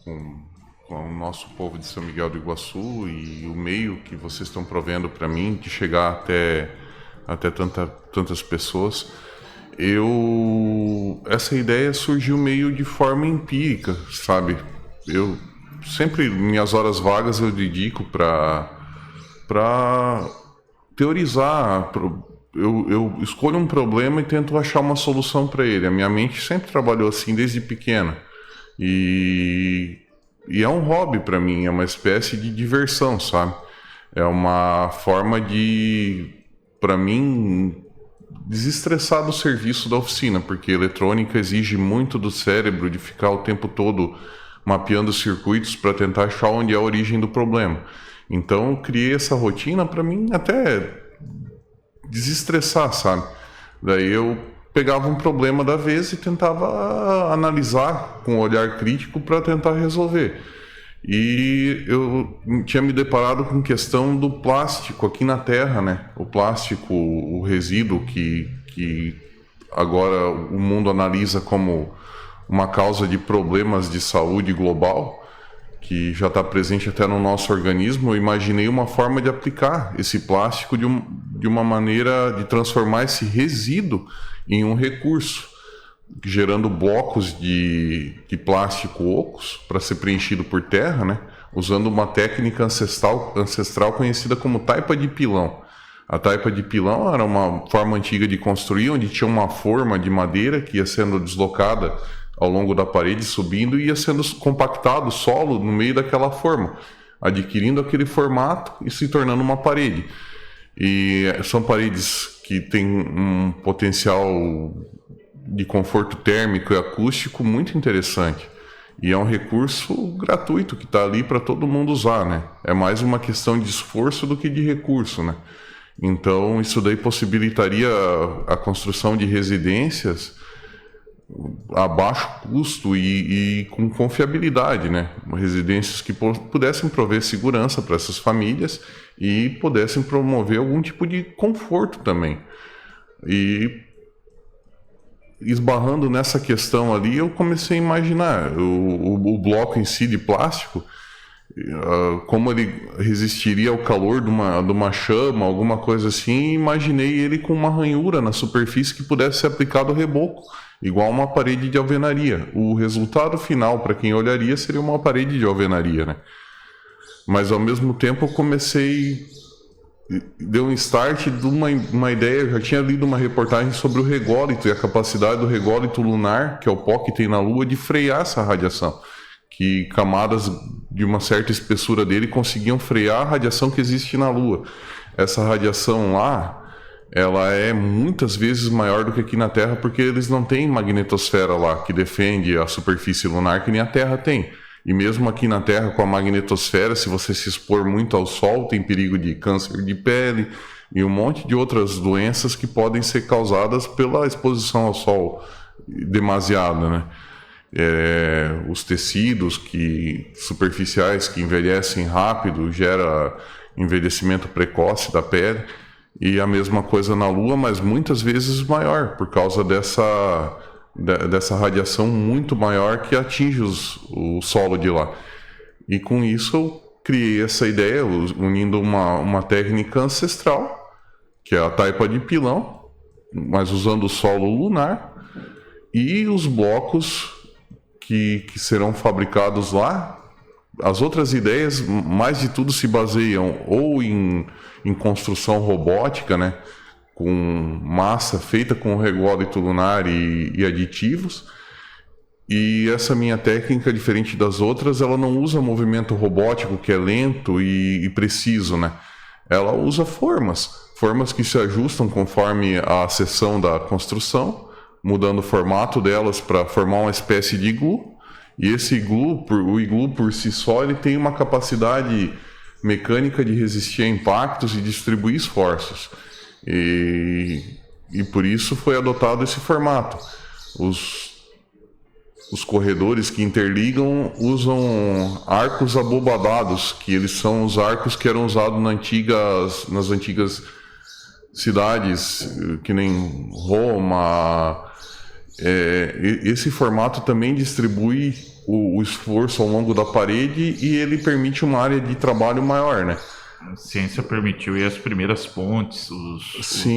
com o nosso povo de São Miguel do Iguaçu e o meio que vocês estão provendo para mim de chegar até tantas pessoas. Essa ideia surgiu meio de forma empírica, sabe? Eu sempre, minhas horas vagas eu dedico para teorizar. Eu escolho um problema e tento achar uma solução para ele. A minha mente sempre trabalhou assim desde pequena. E, e é um hobby para mim, é uma espécie de diversão, sabe? É uma forma para mim, desestressar do serviço da oficina, porque eletrônica exige muito do cérebro de ficar o tempo todo mapeando circuitos para tentar achar onde é a origem do problema. Então eu criei essa rotina para mim até desestressar, sabe? Daí eu pegava um problema da vez e tentava analisar com um olhar crítico para tentar resolver. E eu tinha me deparado com a questão do plástico aqui na Terra, né? O plástico, o resíduo que agora o mundo analisa como uma causa de problemas de saúde global, que já está presente até no nosso organismo. Eu imaginei uma forma de aplicar esse plástico de uma maneira de transformar esse resíduo em um recurso, gerando blocos de plástico ocos para ser preenchido por terra, né? Usando uma técnica ancestral conhecida como taipa de pilão. A taipa de pilão era uma forma antiga de construir, onde tinha uma forma de madeira que ia sendo deslocada ao longo da parede, subindo, e ia sendo compactado o solo no meio daquela forma, adquirindo aquele formato e se tornando uma parede. E são paredes que têm um potencial de conforto térmico e acústico muito interessante. E é um recurso gratuito que está ali para todo mundo usar, né? É mais uma questão de esforço do que de recurso, né? Então, isso daí possibilitaria a construção de residências a baixo custo e com confiabilidade, né? Residências que pudessem prover segurança para essas famílias e pudessem promover algum tipo de conforto também. E esbarrando nessa questão ali, eu comecei a imaginar o bloco em si de plástico, como ele resistiria ao calor de uma chama, alguma coisa assim, e imaginei ele com uma ranhura na superfície que pudesse ser aplicado ao reboco, igual uma parede de alvenaria. O resultado final, para quem olharia, seria uma parede de alvenaria, né? Mas ao mesmo tempo eu comecei, deu um start de uma ideia. Eu já tinha lido uma reportagem sobre o rególito e a capacidade do rególito lunar, que é o pó que tem na Lua, de frear essa radiação, que camadas de uma certa espessura dele conseguiam frear a radiação que existe na Lua. Essa radiação lá, ela é muitas vezes maior do que aqui na Terra, porque eles não têm magnetosfera lá que defende a superfície lunar que nem a Terra tem. E mesmo aqui na Terra, com a magnetosfera, se você se expor muito ao Sol, tem perigo de câncer de pele e um monte de outras doenças que podem ser causadas pela exposição ao Sol demasiada, né? Os tecidos superficiais que envelhecem rápido, gera envelhecimento precoce da pele. E a mesma coisa na Lua, mas muitas vezes maior, por causa dessa radiação muito maior que atinge o solo de lá. E com isso eu criei essa ideia, unindo uma técnica ancestral, que é a taipa de pilão, mas usando o solo lunar, e os blocos que serão fabricados lá. As outras ideias, mais de tudo, se baseiam ou em construção robótica, né, com massa feita com rególito lunar e aditivos. E essa minha técnica, diferente das outras, ela não usa movimento robótico, que é lento e preciso, né? Ela usa formas que se ajustam conforme a seção da construção, mudando o formato delas para formar uma espécie de iglu. E esse iglu, o iglu por si só, ele tem uma capacidade mecânica de resistir a impactos e distribuir esforços. E por isso foi adotado esse formato. Os corredores que interligam usam arcos abobadados, que eles são os arcos que eram usados nas antigas cidades, que nem Roma. Esse formato também distribui o esforço ao longo da parede e ele permite uma área de trabalho maior, né? A ciência permitiu aí as primeiras pontes, o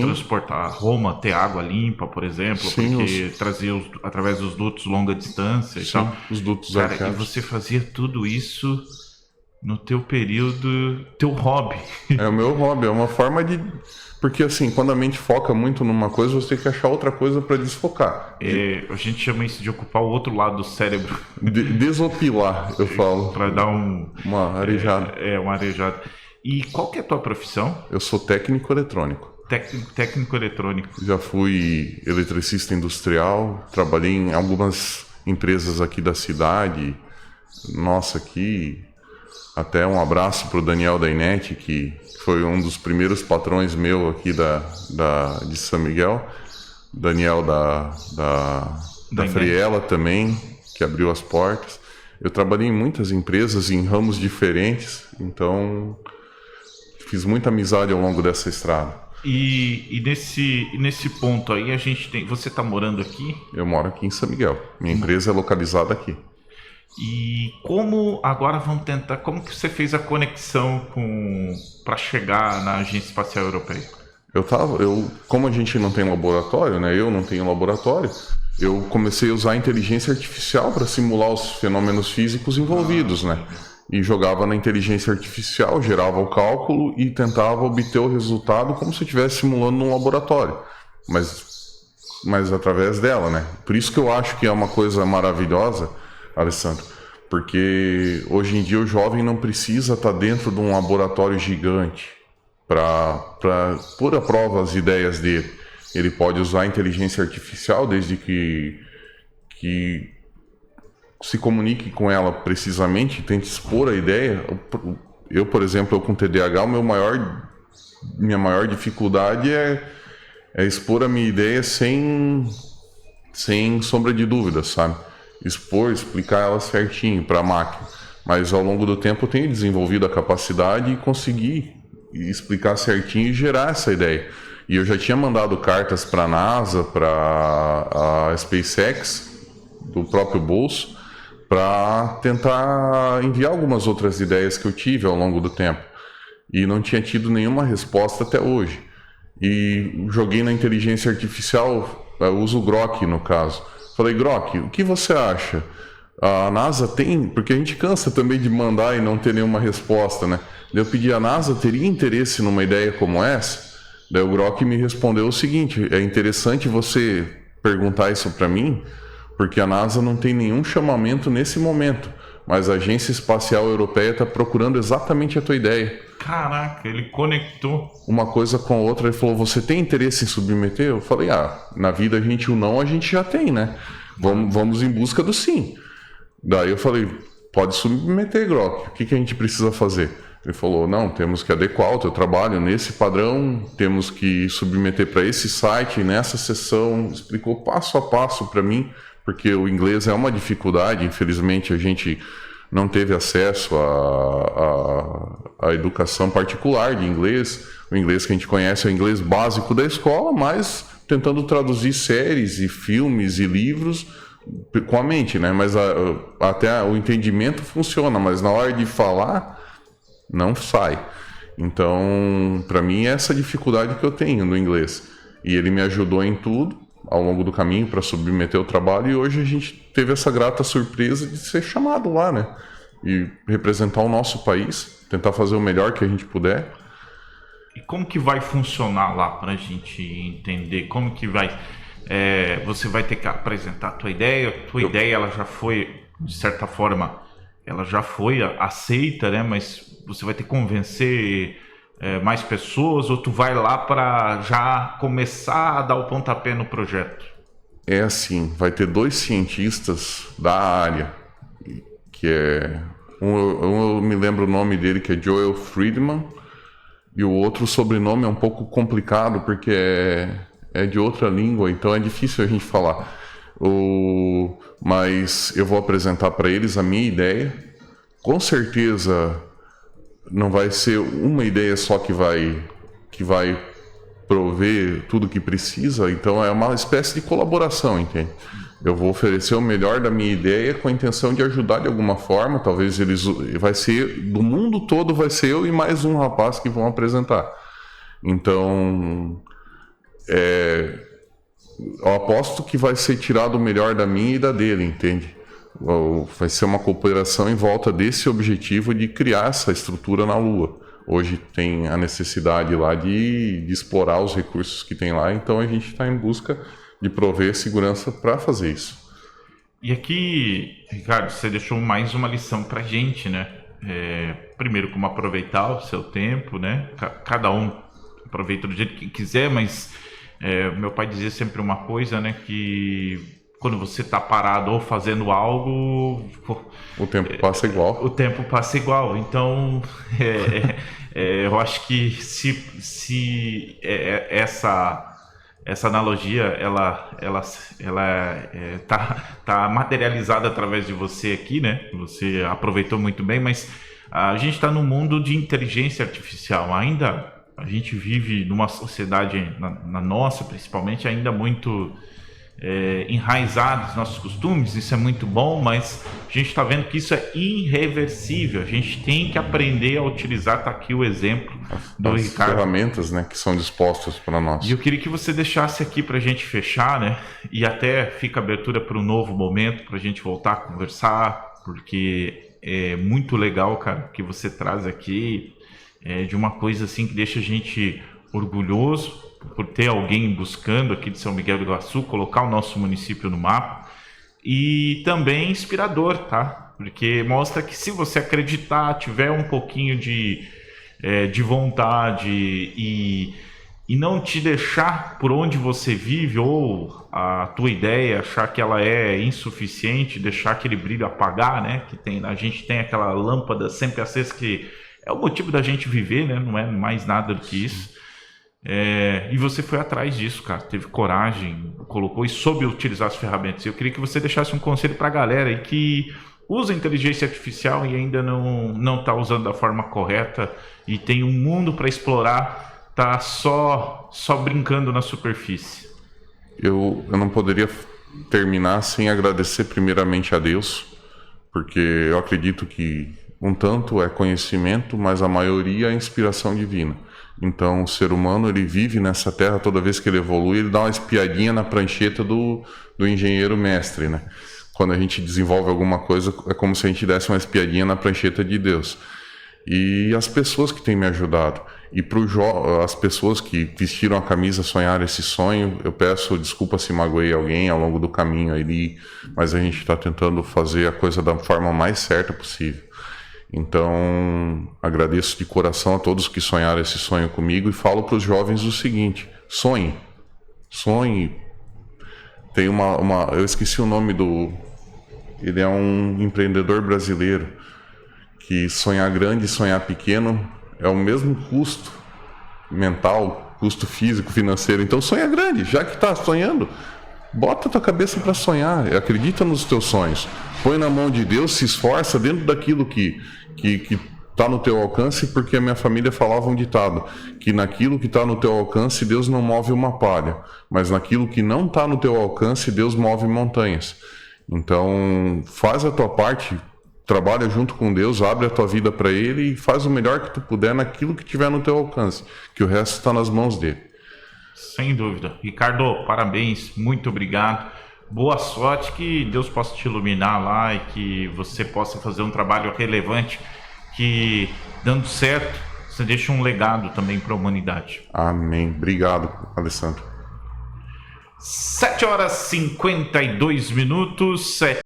transportar Roma, ter água limpa, por exemplo, Sim, porque trazia através dos dutos longa distância e tal. Os dutos Cara, e você fazia tudo isso no teu período, teu hobby. É o meu hobby, é uma forma de... Porque assim, quando a mente foca muito numa coisa, você tem que achar outra coisa para desfocar. A gente chama isso de ocupar o outro lado do cérebro. Desopilar, eu falo. Para dar uma arejada. Uma arejada. E qual que é a tua profissão? Eu sou técnico eletrônico. Técnico eletrônico. Já fui eletricista industrial, trabalhei em algumas empresas aqui da cidade. Nossa, aqui... Até um abraço para o Daniel da Inet, que foi um dos primeiros patrões meu aqui de São Miguel. Daniel da Friela também, que abriu as portas. Eu trabalhei em muitas empresas, em ramos diferentes, então fiz muita amizade ao longo dessa estrada. E nesse ponto aí, a gente tem... Você está morando aqui? Eu moro aqui em São Miguel. Minha empresa é localizada aqui. E como que você fez a conexão para chegar na Agência Espacial Europeia? Como a gente não tem laboratório, né? Eu não tenho laboratório, eu comecei a usar a inteligência artificial para simular os fenômenos físicos envolvidos, né? E jogava na inteligência artificial, gerava o cálculo e tentava obter o resultado como se eu estivesse simulando num laboratório, mas através dela, né? Por isso que eu acho que é uma coisa maravilhosa, Alessandro, porque hoje em dia o jovem não precisa estar dentro de um laboratório gigante para pôr à prova as ideias dele. Ele pode usar a inteligência artificial desde que se comunique com ela precisamente, tente expor a ideia. Eu, por exemplo, com TDAH, minha maior dificuldade é expor a minha ideia sem sombra de dúvida, sabe? Explicar ela certinho para a máquina. Mas ao longo do tempo eu tenho desenvolvido a capacidade e consegui explicar certinho e gerar essa ideia. E eu já tinha mandado cartas para a NASA, para a SpaceX, do próprio bolso, para tentar enviar algumas outras ideias que eu tive ao longo do tempo. E não tinha tido nenhuma resposta até hoje. E joguei na inteligência artificial, eu uso o Grok no caso. Falei, Grok, o que você acha? A NASA tem... Porque a gente cansa também de mandar e não ter nenhuma resposta, né? Daí eu pedi, a NASA teria interesse numa ideia como essa? Daí o Grok me respondeu o seguinte, é interessante você perguntar isso para mim, porque a NASA não tem nenhum chamamento nesse momento, mas a Agência Espacial Europeia está procurando exatamente a tua ideia. Caraca, ele conectou uma coisa com a outra. Ele falou, você tem interesse em submeter? Eu falei, na vida o não a gente já tem, né? Vamos em busca do sim. Daí eu falei, pode submeter, Grok, o que a gente precisa fazer? Ele falou, não, temos que adequar o teu trabalho nesse padrão, temos que submeter para esse site, nessa sessão. Explicou passo a passo para mim, porque o inglês é uma dificuldade, infelizmente a gente não teve acesso à educação particular de inglês. O inglês que a gente conhece é o inglês básico da escola, mas tentando traduzir séries e filmes e livros com a mente, né? Mas até o entendimento funciona, mas na hora de falar, não sai. Então, para mim, é essa dificuldade que eu tenho no inglês. E ele me ajudou em tudo ao longo do caminho para submeter o trabalho, e hoje a gente teve essa grata surpresa de ser chamado lá, né? E representar o nosso país, tentar fazer o melhor que a gente puder. E como que vai funcionar lá para a gente entender? Como que vai... você vai ter que apresentar a tua ideia. Ideia, ela já foi, de certa forma, ela já foi aceita, né? Mas você vai ter que convencer mais pessoas, ou tu vai lá para já começar a dar o pontapé no projeto? É assim, vai ter 2 cientistas da área, que é... eu me lembro o nome dele, que é Joel Friedman, e o outro sobrenome é um pouco complicado, porque é de outra língua, então é difícil a gente falar. Mas eu vou apresentar para eles a minha ideia. Com certeza não vai ser uma ideia só que vai prover tudo que precisa, então é uma espécie de colaboração, entende? Eu vou oferecer o melhor da minha ideia com a intenção de ajudar de alguma forma. Talvez vai ser, do mundo todo vai ser eu e mais um rapaz que vão apresentar. Então, eu aposto que vai ser tirado o melhor da minha e da dele, entende? Vai ser uma cooperação em volta desse objetivo de criar essa estrutura na Lua. Hoje tem a necessidade lá de explorar os recursos que tem lá, então a gente está em busca de prover segurança para fazer isso. E aqui, Ricardo, você deixou mais uma lição para a gente, né? Primeiro, como aproveitar o seu tempo, né? Cada um aproveita do jeito que quiser, mas meu pai dizia sempre uma coisa, né? Que quando você está parado ou fazendo algo... O tempo passa igual. O tempo passa igual. Então, eu acho que se essa analogia ela tá materializada através de você aqui, né? Você aproveitou muito bem, mas a gente está num mundo de inteligência artificial. Ainda a gente vive numa sociedade, na nossa principalmente, ainda muito enraizada nos nossos costumes. Isso é muito bom, mas a gente está vendo que isso é irreversível. A gente tem que aprender a utilizar. Está aqui o exemplo do Ricardo. As ferramentas, né, que são dispostas para nós. E eu queria que você deixasse aqui para a gente fechar, né? E até fica abertura para um novo momento, para a gente voltar a conversar, porque é muito legal, cara, que você traz aqui de uma coisa assim que deixa a gente orgulhoso por ter alguém buscando aqui de São Miguel do Iguaçu, colocar o nosso município no mapa, e também inspirador, tá? Porque mostra que se você acreditar, tiver um pouquinho de vontade e não te deixar por onde você vive ou a tua ideia, achar que ela é insuficiente, deixar aquele brilho apagar, né? A gente tem aquela lâmpada sempre acesa que é o motivo da gente viver, né? Não é mais nada do que isso. E você foi atrás disso, cara, teve coragem, colocou e soube utilizar as ferramentas. Eu queria que você deixasse um conselho para a galera aí que usa inteligência artificial e ainda não está usando da forma correta e tem um mundo para explorar, tá só brincando na superfície. Eu não poderia terminar sem agradecer primeiramente a Deus, porque eu acredito que um tanto é conhecimento, mas a maioria é inspiração divina. Então, o ser humano, ele vive nessa terra, toda vez que ele evolui, ele dá uma espiadinha na prancheta do engenheiro mestre, né? Quando a gente desenvolve alguma coisa, é como se a gente desse uma espiadinha na prancheta de Deus. E as pessoas que têm me ajudado, e para as pessoas que vestiram a camisa sonhar esse sonho, eu peço desculpa se magoei alguém ao longo do caminho ali, mas a gente está tentando fazer a coisa da forma mais certa possível. Então, agradeço de coração a todos que sonharam esse sonho comigo e falo para os jovens o seguinte: sonhe. Tem eu esqueci o nome ele é um empreendedor brasileiro que sonhar grande e sonhar pequeno é o mesmo custo mental, custo físico, financeiro. Então sonha grande, já que está sonhando, bota a tua cabeça para sonhar, acredita nos teus sonhos, põe na mão de Deus, se esforça dentro daquilo que está no teu alcance, porque a minha família falava um ditado, que naquilo que está no teu alcance Deus não move uma palha, mas naquilo que não está no teu alcance Deus move montanhas. Então faz a tua parte, trabalha junto com Deus, abre a tua vida para Ele e faz o melhor que tu puder naquilo que tiver no teu alcance, que o resto está nas mãos dele. Sem dúvida. Ricardo, parabéns, muito obrigado. Boa sorte, que Deus possa te iluminar lá e que você possa fazer um trabalho relevante, que dando certo, você deixa um legado também para a humanidade. Amém. Obrigado, Alessandro. 7h52, 7